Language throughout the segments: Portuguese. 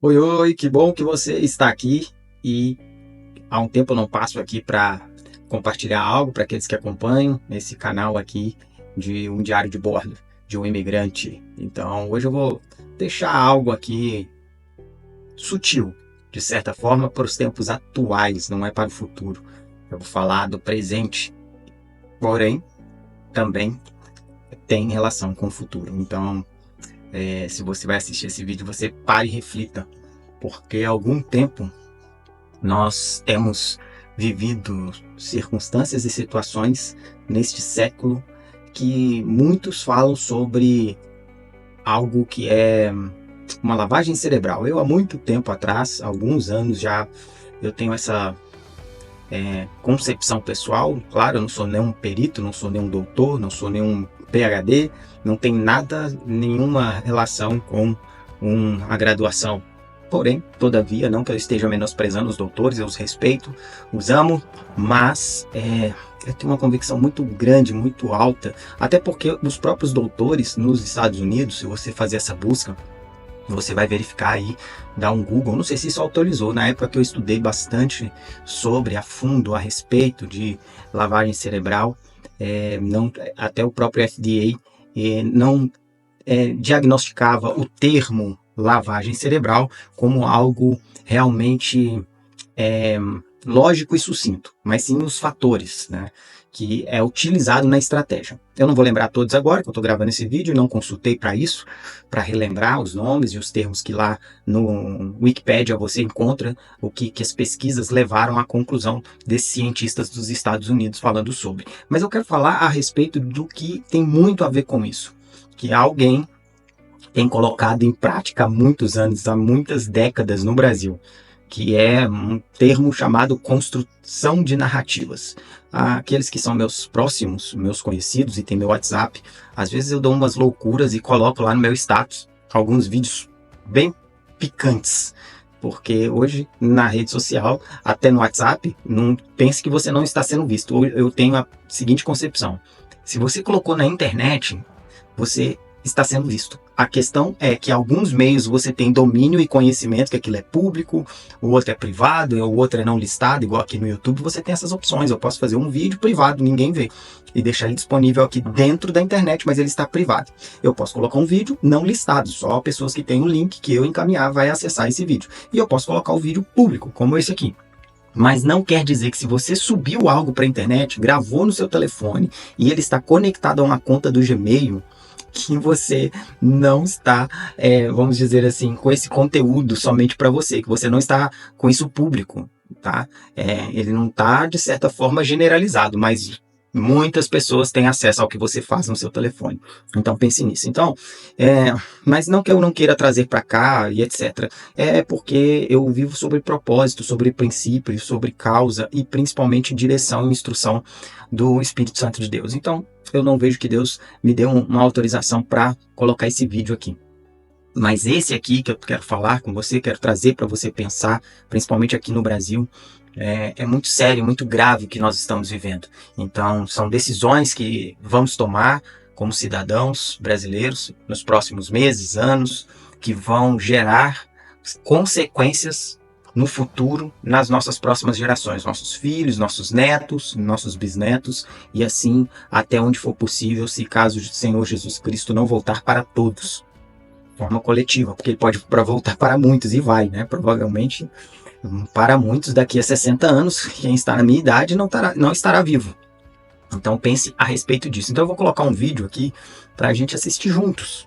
Oi, oi, que bom que você está aqui e há um tempo eu não passo aqui para compartilhar algo para aqueles que acompanham esse canal aqui de um diário de bordo de um imigrante. Então, hoje eu vou deixar algo aqui sutil, de certa forma, para os tempos atuais, não é para o futuro. Eu vou falar do presente, porém, também tem relação com o futuro. Então, se você vai assistir esse vídeo, você pare e reflita, porque há algum tempo nós temos vivido circunstâncias e situações neste século que muitos falam sobre algo que é uma lavagem cerebral. Eu, há muito tempo atrás, alguns anos já, eu tenho essa concepção pessoal. Claro, eu não sou nenhum perito, não sou nenhum doutor, não sou nenhum PhD, não tem nada, nenhuma relação com uma graduação. Porém, todavia, não que eu esteja menosprezando os doutores, eu os respeito, os amo, mas eu tenho uma convicção muito grande, muito alta, até porque os próprios doutores nos Estados Unidos, se você fazer essa busca, você vai verificar aí, dar um Google, não sei se isso autorizou, na época que eu estudei bastante sobre, a fundo, a respeito de lavagem cerebral, não, até o próprio FDA não diagnosticava o termo lavagem cerebral como algo realmente lógico e sucinto, mas sim os fatores, né, que é utilizado na estratégia. Eu não vou lembrar todos agora, que eu estou gravando esse vídeo, não consultei para isso, para relembrar os nomes e os termos que lá no Wikipedia você encontra, o que as pesquisas levaram à conclusão desses cientistas dos Estados Unidos falando sobre. Mas eu quero falar a respeito do que tem muito a ver com isso, que alguém tem colocado em prática há muitos anos, há muitas décadas no Brasil, que é um termo chamado construção de narrativas. Aqueles que são meus próximos, meus conhecidos e tem meu WhatsApp, às vezes eu dou umas loucuras e coloco lá no meu status alguns vídeos bem picantes, porque hoje na rede social, até no WhatsApp, não pense que você não está sendo visto. Eu tenho a seguinte concepção: se você colocou na internet, você está sendo visto. A questão é que alguns meios você tem domínio e conhecimento que aquilo é público, o outro é privado, o outro é não listado, igual aqui no YouTube você tem essas opções. Eu posso fazer um vídeo privado, ninguém vê, e deixar ele disponível aqui dentro da internet, mas ele está privado. Eu posso colocar um vídeo não listado, só pessoas que têm um link que eu encaminhar vai acessar esse vídeo. E eu posso colocar o vídeo público, como esse aqui. Mas não quer dizer que se você subiu algo para a internet, gravou no seu telefone e ele está conectado a uma conta do Gmail, que você não está, vamos dizer assim, com esse conteúdo somente para você, que você não está com isso público, tá? Ele não está, de certa forma, generalizado, mas muitas pessoas têm acesso ao que você faz no seu telefone. Então pense nisso. Então, mas não que eu não queira trazer para cá e etc. É porque eu vivo sobre propósito, sobre princípios, sobre causa e principalmente direção e instrução do Espírito Santo de Deus. Então, eu não vejo que Deus me deu uma autorização para colocar esse vídeo aqui. Mas esse aqui que eu quero falar com você, quero trazer para você pensar, principalmente aqui no Brasil, é muito sério, muito grave o que nós estamos vivendo. Então, são decisões que vamos tomar como cidadãos brasileiros nos próximos meses, anos, que vão gerar consequências no futuro, nas nossas próximas gerações, nossos filhos, nossos netos, nossos bisnetos, e assim até onde for possível, se caso o Senhor Jesus Cristo não voltar para todos, de forma coletiva, porque ele pode voltar para muitos, e vai, né? Provavelmente para muitos daqui a 60 anos, quem está na minha idade não estará vivo. Então pense a respeito disso. Então eu vou colocar um vídeo aqui para a gente assistir juntos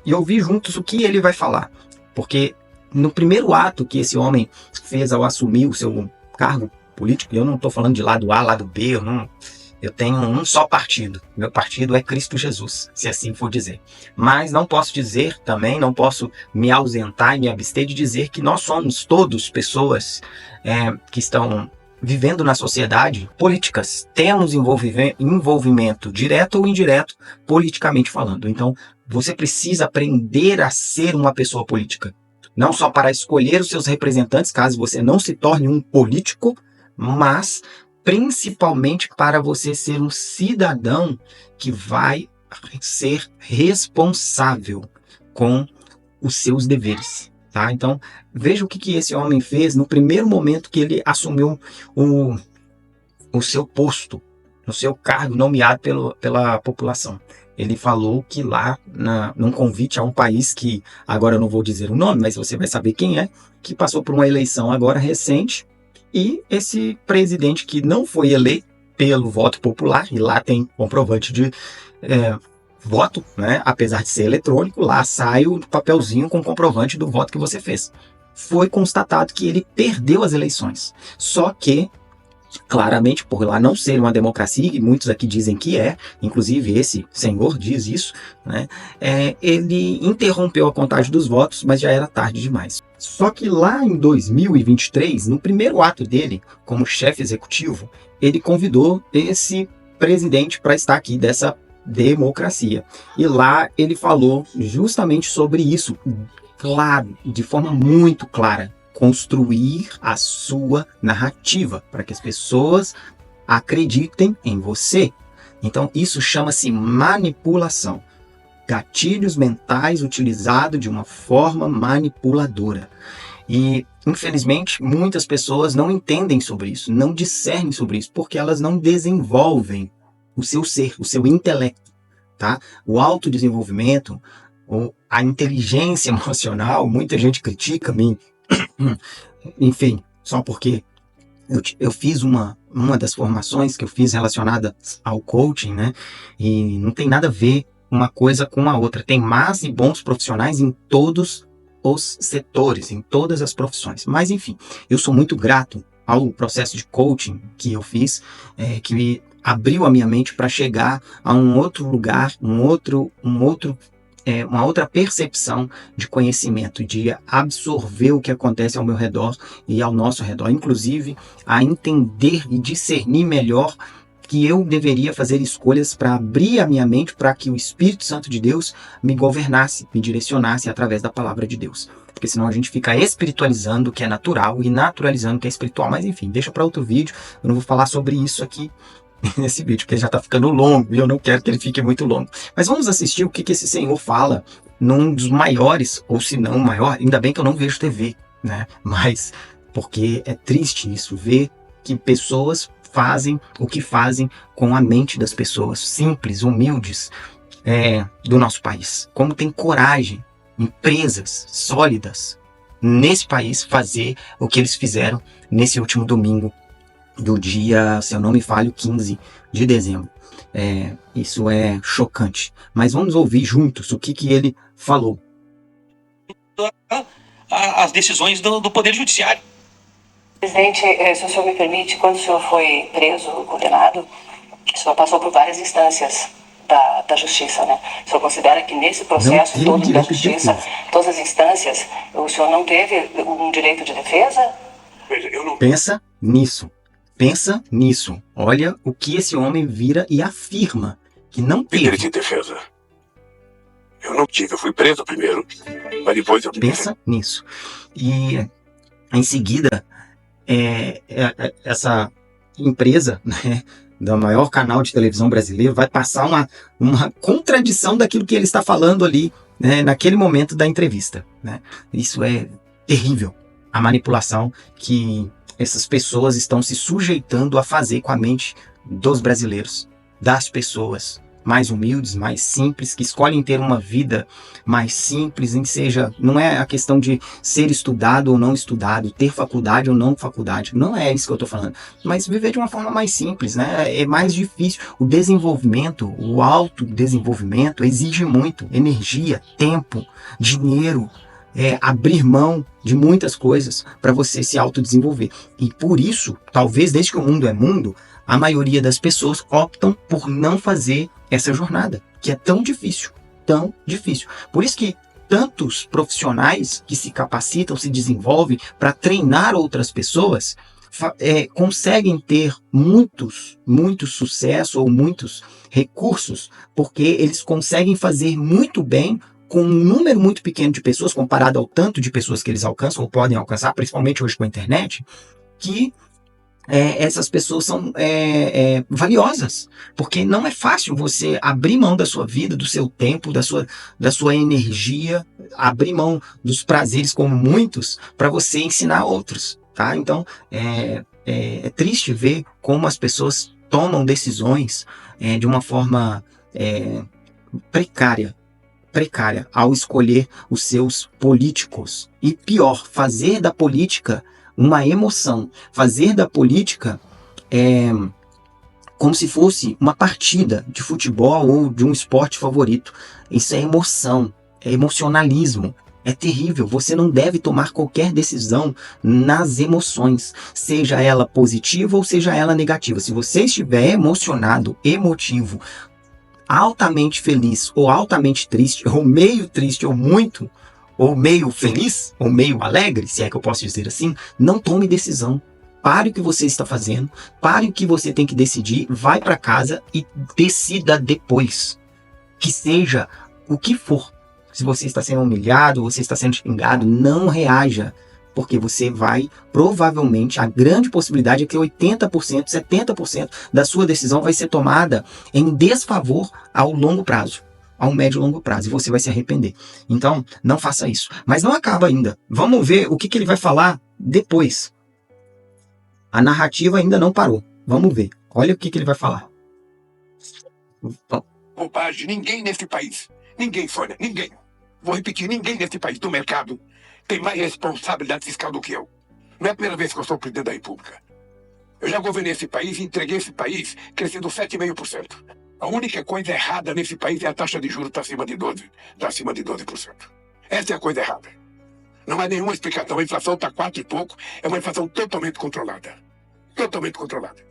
e ouvir juntos o que ele vai falar, porque no primeiro ato que esse homem fez ao assumir o seu cargo político, eu não estou falando de lado A, lado B, eu tenho um só partido. Meu partido é Cristo Jesus, se assim for dizer. Mas não posso dizer também, não posso me ausentar e me abster de dizer que nós somos todos pessoas que estão vivendo na sociedade políticas. Temos envolvimento direto ou indireto, politicamente falando. Então, você precisa aprender a ser uma pessoa política. Não só para escolher os seus representantes, caso você não se torne um político, mas principalmente para você ser um cidadão que vai ser responsável com os seus deveres. Tá? Então, veja o que esse homem fez no primeiro momento que ele assumiu o seu posto, o seu cargo nomeado pela população. Ele falou que lá, num convite a um país que, agora eu não vou dizer o nome, mas você vai saber quem é, que passou por uma eleição agora recente, e esse presidente que não foi eleito pelo voto popular, e lá tem comprovante de voto, né? Apesar de ser eletrônico, lá sai o papelzinho com comprovante do voto que você fez. Foi constatado que ele perdeu as eleições. Só que, claramente, por lá não ser uma democracia, e muitos aqui dizem que inclusive esse senhor diz isso, né? Ele interrompeu a contagem dos votos, mas já era tarde demais. Só que lá em 2023, no primeiro ato dele, como chefe executivo, ele convidou esse presidente para estar aqui dessa democracia. E lá ele falou justamente sobre isso, claro, de forma muito clara. Construir a sua narrativa para que as pessoas acreditem em você. Então, isso chama-se manipulação. Gatilhos mentais utilizados de uma forma manipuladora. E, infelizmente, muitas pessoas não entendem sobre isso, não discernem sobre isso, porque elas não desenvolvem o seu ser, o seu intelecto, tá? O autodesenvolvimento, ou a inteligência emocional, muita gente critica a mim, enfim, só porque eu fiz uma das formações que eu fiz relacionada ao coaching, né? E não tem nada a ver uma coisa com a outra. Tem más e bons profissionais em todos os setores, em todas as profissões. Mas, enfim, eu sou muito grato ao processo de coaching que eu fiz, que me abriu a minha mente para chegar a um outro lugar, uma outra percepção de conhecimento, de absorver o que acontece ao meu redor e ao nosso redor, inclusive a entender e discernir melhor que eu deveria fazer escolhas para abrir a minha mente para que o Espírito Santo de Deus me governasse, me direcionasse através da palavra de Deus. Porque senão a gente fica espiritualizando o que é natural e naturalizando o que é espiritual. Mas enfim, deixa para outro vídeo, eu não vou falar sobre isso aqui nesse vídeo, porque já está ficando longo e eu não quero que ele fique muito longo. Mas vamos assistir o que esse senhor fala num dos maiores, ou se não o maior, ainda bem que eu não vejo TV, né? Mas porque é triste isso, ver que pessoas fazem o que fazem com a mente das pessoas simples, humildes do nosso país. Como tem coragem, empresas sólidas nesse país fazer o que eles fizeram nesse último domingo do dia, se eu não me falho, 15 de dezembro. Isso é chocante. Mas vamos ouvir juntos o que ele falou. As decisões do Poder Judiciário. Presidente, se o senhor me permite, quando o senhor foi preso, condenado, o senhor passou por várias instâncias da justiça, né? O senhor considera que nesse processo todo da justiça, todas as instâncias, o senhor não teve um direito de defesa? Veja, eu não... Pensa nisso. Pensa nisso. Olha o que esse homem vira e afirma que não teve. Direito de defesa. Eu não tive, eu fui preso primeiro, mas depois eu... Pensa nisso. E em seguida, essa empresa, né, do maior canal de televisão brasileiro, vai passar uma contradição daquilo que ele está falando ali, né, naquele momento da entrevista, né? Isso é terrível. A manipulação que essas pessoas estão se sujeitando a fazer com a mente dos brasileiros, das pessoas mais humildes, mais simples, que escolhem ter uma vida mais simples, não é a questão de ser estudado ou não estudado, ter faculdade ou não faculdade, não é isso que eu estou falando, mas viver de uma forma mais simples, né? É mais difícil. O desenvolvimento, o autodesenvolvimento exige muito energia, tempo, dinheiro, abrir mão de muitas coisas para você se autodesenvolver. E por isso, talvez desde que o mundo é mundo, a maioria das pessoas optam por não fazer essa jornada, que é tão difícil, tão difícil. Por isso que tantos profissionais que se capacitam, se desenvolvem para treinar outras pessoas, conseguem ter muito sucesso ou muitos recursos, porque eles conseguem fazer muito bem com um número muito pequeno de pessoas, comparado ao tanto de pessoas que eles alcançam ou podem alcançar, principalmente hoje com a internet, que essas pessoas são valiosas, porque não é fácil você abrir mão da sua vida, do seu tempo, da sua energia, abrir mão dos prazeres como muitos, para você ensinar outros, tá? Então, é triste ver como as pessoas tomam decisões de uma forma precária ao escolher os seus políticos. E pior, fazer da política uma emoção, fazer da política como se fosse uma partida de futebol ou de um esporte favorito. Isso é emoção, é emocionalismo. É terrível, você não deve tomar qualquer decisão nas emoções, seja ela positiva ou seja ela negativa. Se você estiver emocionado, emotivo, altamente feliz ou altamente triste, ou meio triste ou muito, ou meio feliz, ou meio alegre, se é que eu posso dizer assim, não tome decisão. Pare o que você está fazendo, pare o que você tem que decidir, vai para casa e decida depois. Que seja o que for. Se você está sendo humilhado, você está sendo xingado, não reaja. Porque você vai, provavelmente, a grande possibilidade é que 80%, 70% da sua decisão vai ser tomada em desfavor ao longo prazo, ao médio e longo prazo, e você vai se arrepender. Então, não faça isso. Mas não acaba ainda. Vamos ver o que ele vai falar depois. A narrativa ainda não parou. Vamos ver. Olha o que ele vai falar. Bobagem, ninguém nesse país. Ninguém, Sônia, ninguém. Vou repetir, ninguém nesse país do mercado tem mais responsabilidade fiscal do que eu. Não é a primeira vez que eu sou presidente da República. Eu já governei esse país e entreguei esse país crescendo 7,5%. A única coisa errada nesse país é a taxa de juros estar acima de 12%. Está acima de 12%. Essa é a coisa errada. Não há nenhuma explicação. A inflação está 4 e pouco. É uma inflação totalmente controlada. Totalmente controlada.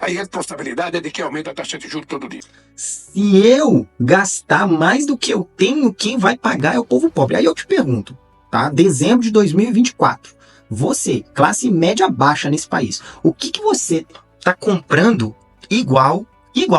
A irresponsabilidade é de quem aumenta a taxa de juros todo dia. Se eu gastar mais do que eu tenho, quem vai pagar é o povo pobre. Aí eu te pergunto, tá? Dezembro de 2024. Você, classe média baixa nesse país, o que você está comprando igual,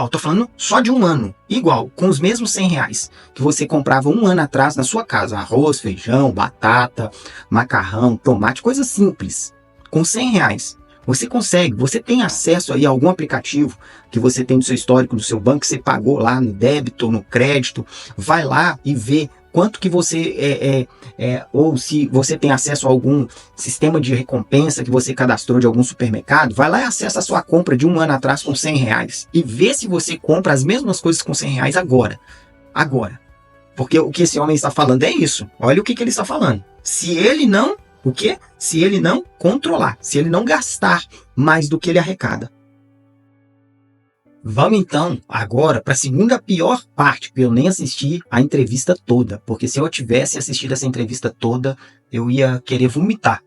tô falando só de um ano, igual, com os mesmos R$100 que você comprava um ano atrás na sua casa? Arroz, feijão, batata, macarrão, tomate, coisa simples. Com R$100. Você consegue, você tem acesso aí a algum aplicativo que você tem no seu histórico do seu banco, que você pagou lá no débito ou no crédito, vai lá e vê quanto que você, ou se você tem acesso a algum sistema de recompensa que você cadastrou de algum supermercado, vai lá e acessa a sua compra de um ano atrás com R$100 e vê se você compra as mesmas coisas com R$100 agora. Porque o que esse homem está falando é isso, olha o que ele está falando. Se ele não... O quê? Se ele não controlar, se ele não gastar mais do que ele arrecada. Vamos então agora para a segunda pior parte, que eu nem assisti a entrevista toda, porque se eu tivesse assistido essa entrevista toda, eu ia querer vomitar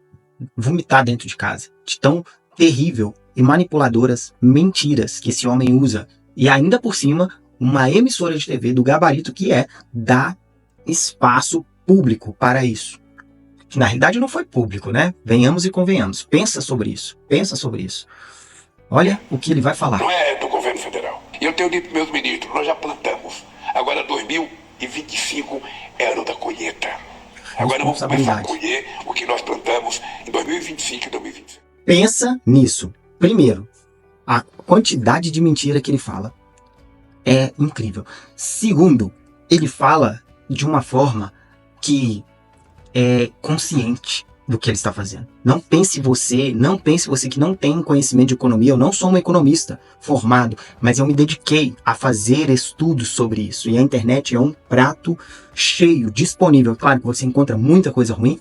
dentro de casa, de tão terrível e manipuladoras mentiras que esse homem usa, e ainda por cima, uma emissora de TV do gabarito que dá espaço público para isso. Que na realidade não foi público, né? Venhamos e convenhamos. Pensa sobre isso. Olha o que ele vai falar. Não é do governo federal. E eu tenho dito para meus ministros, nós já plantamos. Agora 2025 é ano da colheita. Agora vamos começar a colher o que nós plantamos em 2025 e 2026. Pensa nisso. Primeiro, a quantidade de mentira que ele fala é incrível. Segundo, ele fala de uma forma que é consciente do que ele está fazendo. Não pense você que não tem conhecimento de economia. Eu não sou um economista formado, mas eu me dediquei a fazer estudos sobre isso. E a internet é um prato cheio, disponível. Claro que você encontra muita coisa ruim,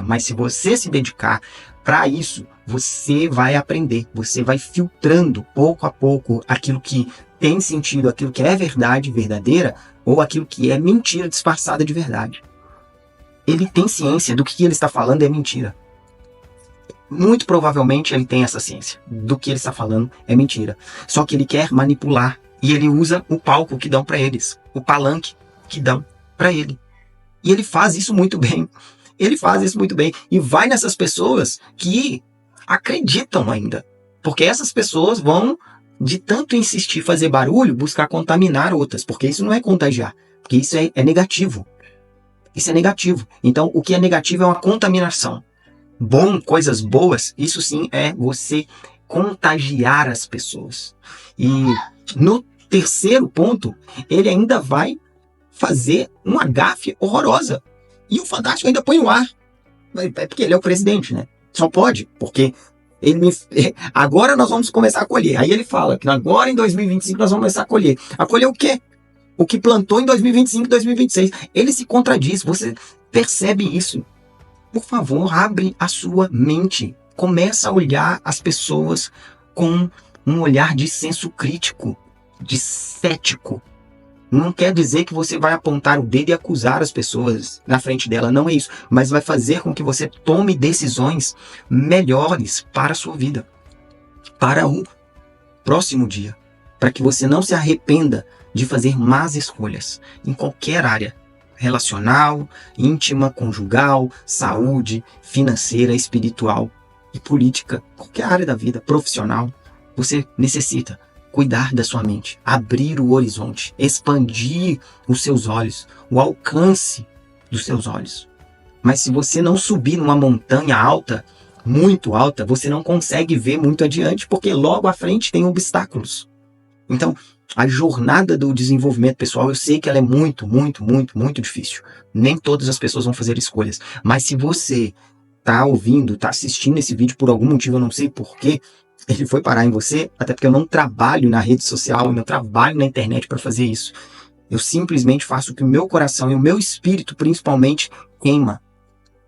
mas se você se dedicar para isso, você vai aprender. Você vai filtrando pouco a pouco aquilo que tem sentido, aquilo que é verdade verdadeira, ou aquilo que é mentira disfarçada de verdade. Ele tem ciência do que ele está falando é mentira. Muito provavelmente ele tem essa ciência do que ele está falando é mentira. Só que ele quer manipular e ele usa o palco que dão para eles, o palanque que dão para ele. E ele faz isso muito bem. E vai nessas pessoas que acreditam ainda. Porque essas pessoas vão, de tanto insistir em fazer barulho, buscar contaminar outras. Porque isso não é contagiar. Porque isso é negativo. Isso é negativo. Então, o que é negativo é uma contaminação. Coisas boas, isso sim é você contagiar as pessoas. E no terceiro ponto, ele ainda vai fazer uma gafe horrorosa. E o Fantástico ainda põe no ar. É porque ele é o presidente, né? Só pode, porque agora nós vamos começar a colher. Aí ele fala que agora em 2025 nós vamos começar a colher. A colher o quê? O que plantou em 2025 e 2026. Ele se contradiz. Você percebe isso? Por favor, abre a sua mente. Começa a olhar as pessoas com um olhar de senso crítico, de cético. Não quer dizer que você vai apontar o dedo e acusar as pessoas na frente dela, não é isso. Mas vai fazer com que você tome decisões melhores para a sua vida, para o próximo dia. Para que você não se arrependa de fazer más escolhas em qualquer área. Relacional, íntima, conjugal, saúde, financeira, espiritual e política. Qualquer área da vida, profissional. Você necessita cuidar da sua mente, abrir o horizonte, expandir os seus olhos, o alcance dos seus olhos. Mas se você não subir numa montanha alta, muito alta, você não consegue ver muito adiante, porque logo à frente tem obstáculos. Então, a jornada do desenvolvimento pessoal, eu sei que ela é muito, muito, muito, muito difícil. Nem todas as pessoas vão fazer escolhas. Mas se você está ouvindo, está assistindo esse vídeo por algum motivo, eu não sei porquê, ele foi parar em você, até porque eu não trabalho na rede social, eu não trabalho na internet para fazer isso. Eu simplesmente faço o que o meu coração e o meu espírito, principalmente, queima.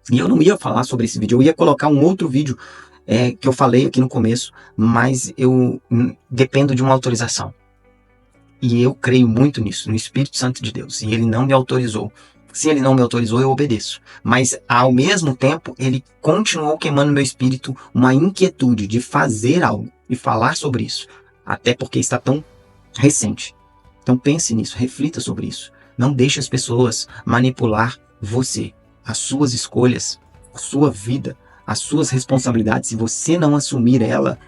E eu não ia falar sobre esse vídeo, eu ia colocar um outro vídeo que eu falei aqui no começo, mas eu dependo de uma autorização. E eu creio muito nisso, no Espírito Santo de Deus, e ele não me autorizou. Se ele não me autorizou, eu obedeço. Mas, ao mesmo tempo, ele continuou queimando no meu espírito uma inquietude de fazer algo e falar sobre isso. Até porque está tão recente. Então pense nisso, reflita sobre isso. Não deixe as pessoas manipular você, as suas escolhas, a sua vida, as suas responsabilidades. Se você não assumir ela,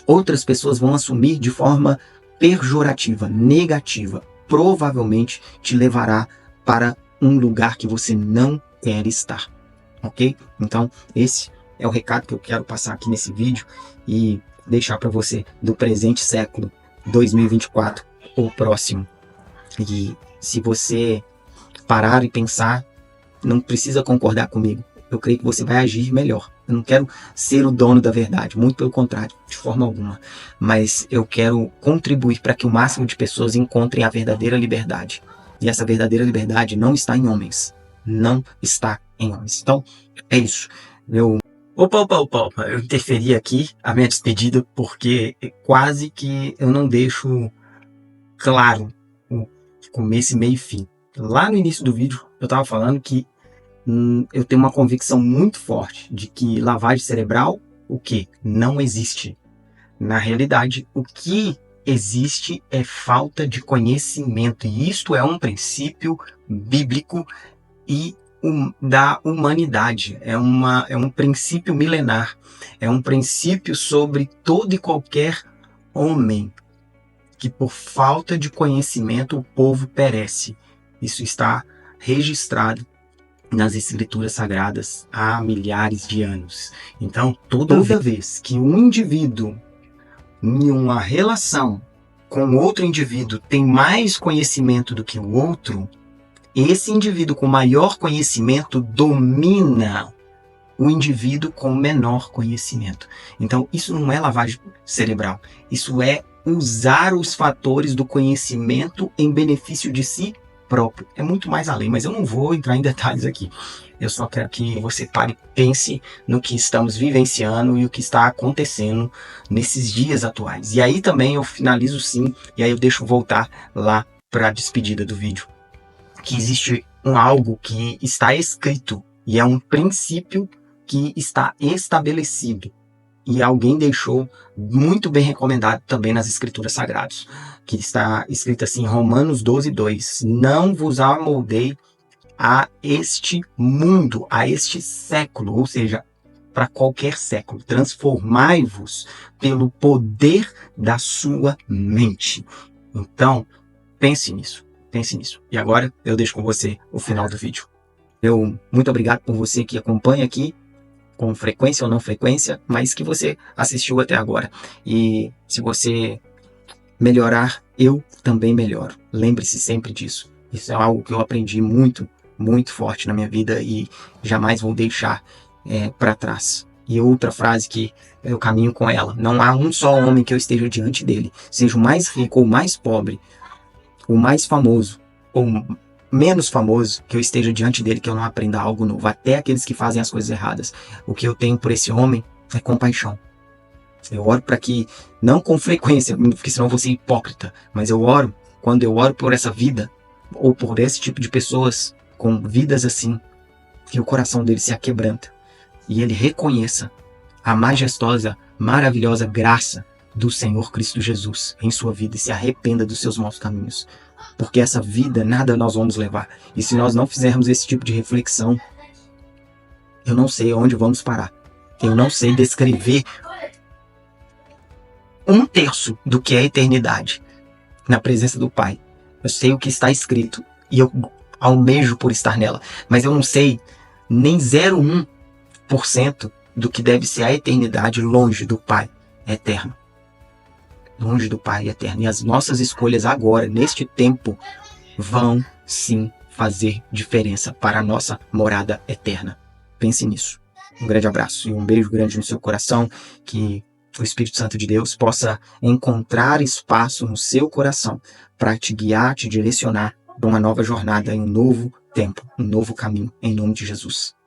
outras pessoas vão assumir de forma pejorativa, negativa. Provavelmente te levará para um lugar que você não quer estar, ok? Então, esse é o recado que eu quero passar aqui nesse vídeo e deixar para você do presente século 2024 ou próximo. E se você parar e pensar, não precisa concordar comigo. Eu creio que você vai agir melhor. Eu não quero ser o dono da verdade, muito pelo contrário, de forma alguma. Mas eu quero contribuir para que o máximo de pessoas encontrem a verdadeira liberdade. E essa verdadeira liberdade não está em homens. Não está em homens. Então, é isso. Opa. Eu interferi aqui a minha despedida porque quase que eu não deixo claro o começo, meio e fim. Lá no início do vídeo, eu estava falando que eu tenho uma convicção muito forte de que lavagem cerebral, o que? Não existe. Na realidade, o que existe é falta de conhecimento, e isto é um princípio bíblico e da humanidade, é um princípio milenar, é um princípio sobre todo e qualquer homem, que por falta de conhecimento o povo perece. Isso está registrado nas escrituras sagradas há milhares de anos. Então, toda vez que um indivíduo em uma relação com outro indivíduo tem mais conhecimento do que o outro, esse indivíduo com maior conhecimento domina o indivíduo com menor conhecimento. Então, isso não é lavagem cerebral. Isso é usar os fatores do conhecimento em benefício de si próprio. É muito mais além, mas eu não vou entrar em detalhes aqui. Eu só quero que você pare e pense no que estamos vivenciando e o que está acontecendo nesses dias atuais. E aí também eu finalizo sim, e aí eu deixo voltar lá para a despedida do vídeo. Que existe algo que está escrito e é um princípio que está estabelecido. E alguém deixou muito bem recomendado também nas escrituras sagradas, que está escrito assim em Romanos 12:2. Não vos amoldei a este mundo, a este século, ou seja, para qualquer século. Transformai-vos pelo poder da sua mente. Então, pense nisso. E agora eu deixo com você o final do vídeo. Muito obrigado por você que acompanha aqui com frequência ou não frequência, mas que você assistiu até agora. E se você melhorar, eu também melhoro. Lembre-se sempre disso. Isso é algo que eu aprendi muito, muito forte na minha vida e jamais vou deixar para trás. E outra frase que eu caminho com ela: não há um só homem que eu esteja diante dele, seja o mais rico ou o mais pobre, o mais famoso ou menos famoso, que eu esteja diante dele, que eu não aprenda algo novo. Até aqueles que fazem as coisas erradas. O que eu tenho por esse homem é compaixão. Eu oro para que, não com frequência, porque senão eu vou ser hipócrita, mas eu oro, quando eu oro por essa vida, ou por esse tipo de pessoas com vidas assim, que o coração dele se aquebranta e ele reconheça a majestosa, maravilhosa graça do Senhor Cristo Jesus em sua vida e se arrependa dos seus maus caminhos. Porque essa vida, nada nós vamos levar. E se nós não fizermos esse tipo de reflexão, eu não sei onde vamos parar. Eu não sei descrever 1/3 do que é a eternidade na presença do Pai. Eu sei o que está escrito e eu almejo por estar nela, mas eu não sei nem 0,1% do que deve ser a eternidade longe do Pai eterno. Longe do Pai eterno. E as nossas escolhas agora, neste tempo, vão sim fazer diferença para a nossa morada eterna. Pense nisso. Um grande abraço e um beijo grande no seu coração. Que o Espírito Santo de Deus possa encontrar espaço no seu coração para te guiar, te direcionar para uma nova jornada em um novo tempo, um novo caminho, em nome de Jesus.